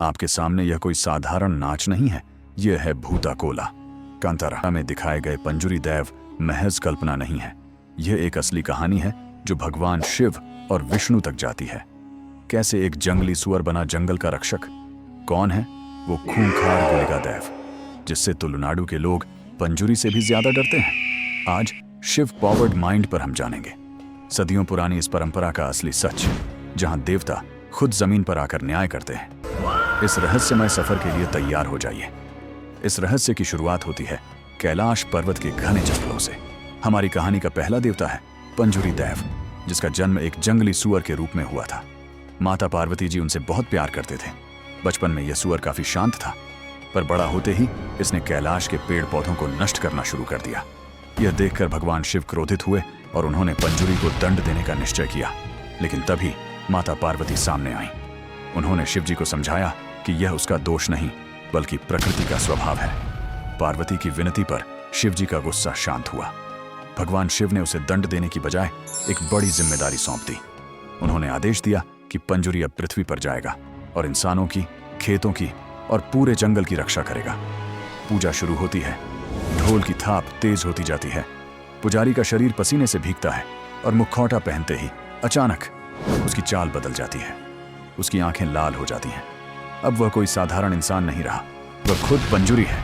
आपके सामने यह कोई साधारण नाच नहीं है, यह है भूताकोला। कांतारा में दिखाए गए पंजुरी दैव महज कल्पना नहीं है, यह एक असली कहानी है जो भगवान शिव और विष्णु तक जाती है। कैसे एक जंगली सुअर बना जंगल का रक्षक? कौन है वो खूंखार गुलिगा दैव, जिससे तुलुनाडु के लोग पंजुरी से भी ज्यादा डरते हैं? आज शिव पावर्ड माइंड पर हम जानेंगे सदियों पुरानी इस परंपरा का असली सच, जहां देवता खुद जमीन पर आकर न्याय करते हैं। इस रहस्यमय सफर के लिए तैयार हो जाइए। इस रहस्य की शुरुआत होती है कैलाश पर्वत के घने जंगलों से। हमारी कहानी का पहला देवता है पंजुरी दैव, जिसका जन्म एक जंगली सुअर के रूप में हुआ था। माता पार्वती जी उनसे बहुत प्यार करते थे। बचपन में यह सुअर काफी शांत था, पर बड़ा होते ही इसने कैलाश के पेड़ पौधों को नष्ट करना शुरू कर दिया। यह देखकर भगवान शिव क्रोधित हुए और उन्होंने पंजुरी को दंड देने का निश्चय किया। लेकिन तभी माता पार्वती सामने आई। उन्होंने शिव जी को समझाया कि यह उसका दोष नहीं, बल्कि प्रकृति का स्वभाव है। पार्वती की विनती पर शिव जी का गुस्सा शांत हुआ। भगवान शिव ने उसे दंड देने की बजाय एक बड़ी जिम्मेदारी सौंप दी। उन्होंने आदेश दिया कि पंजुरी अब पृथ्वी पर जाएगा और इंसानों की, खेतों की और पूरे जंगल की रक्षा करेगा। पूजा शुरू होती है। ढोल की थाप तेज होती जाती है। पुजारी का शरीर पसीने से भीगता है और मुखौटा पहनते ही अचानक उसकी चाल बदल जाती है। उसकी आंखें लाल हो जाती हैं। अब वह कोई साधारण इंसान नहीं रहा, वह खुद पंजुरी है।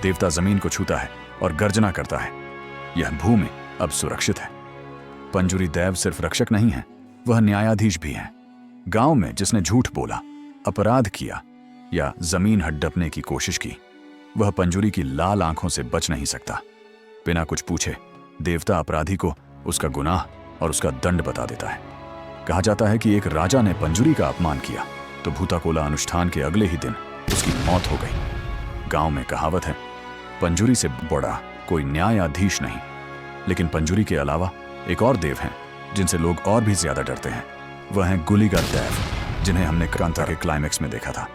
देवता जमीन को छूता है और गर्जना करता है, यह भूमि अब सुरक्षित है। पंजुरी दैव सिर्फ रक्षक नहीं है, वह न्यायाधीश भी है। गांव में जिसने झूठ बोला, अपराध किया या जमीन हड़पने की कोशिश की, वह पंजुरी की लाल आंखों से बच नहीं सकता। बिना कुछ पूछे देवता अपराधी को उसका गुनाह और उसका दंड बता देता है। कहा जाता है कि एक राजा ने पंजुरी का अपमान किया तो भूताकोला अनुष्ठान के अगले ही दिन उसकी मौत हो गई। गांव में कहावत है, पंजुरी से बड़ा कोई न्यायाधीश नहीं। लेकिन पंजुरी के अलावा एक और देव हैं जिनसे लोग और भी ज्यादा डरते हैं। वह हैं गुलिगा दैव, जिन्हें हमने कांतारा के क्लाइमैक्स में देखा था।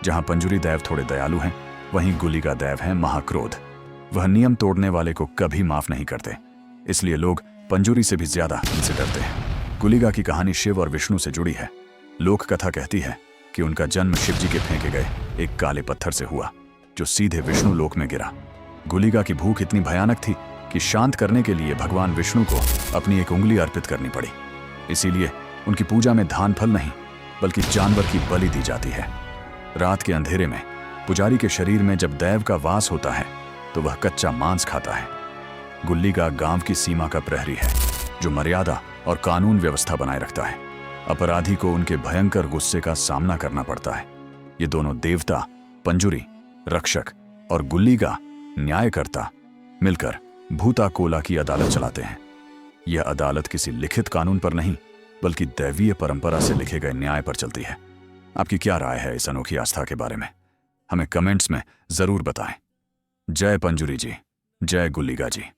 जहां पंजुरी दैव थोड़े दयालु हैं, वहीं गुलिगा दैव हैं महाक्रोध। वह नियम तोड़ने वाले को कभी माफ नहीं करते, इसलिए लोग पंजुरी से भी ज्यादा इनसे डरते हैं। गुलिगा की कहानी शिव और विष्णु से जुड़ी है। लोक कथा कहती है कि उनका जन्म शिव जी के फेंके गए एक काले पत्थर से हुआ, जो सीधे विष्णु लोक में गिरा। गुलिगा की भूख इतनी भयानक थी कि शांत करने के लिए भगवान विष्णु को अपनी एक उंगली अर्पित करनी पड़ी। इसीलिए उनकी पूजा में धान फल नहीं, बल्कि जानवर की बलि दी जाती है। रात के अंधेरे में पुजारी के शरीर में जब दैव का वास होता है तो वह कच्चा मांस खाता है। गुलिगा गांव की सीमा का प्रहरी है, जो मर्यादा और कानून व्यवस्था बनाए रखता है। अपराधी को उनके भयंकर गुस्से का सामना करना पड़ता है। ये दोनों देवता, पंजुरी रक्षक और गुलिगा न्यायकर्ता, मिलकर भूताकोला की अदालत चलाते हैं। यह अदालत किसी लिखित कानून पर नहीं, बल्कि दैवीय परंपरा से लिखे गए न्याय पर चलती है। आपकी क्या राय है इस अनोखी आस्था के बारे में? हमें कमेंट्स में जरूर बताएं। जय पंजुरी जी, जय गुलिगा जी।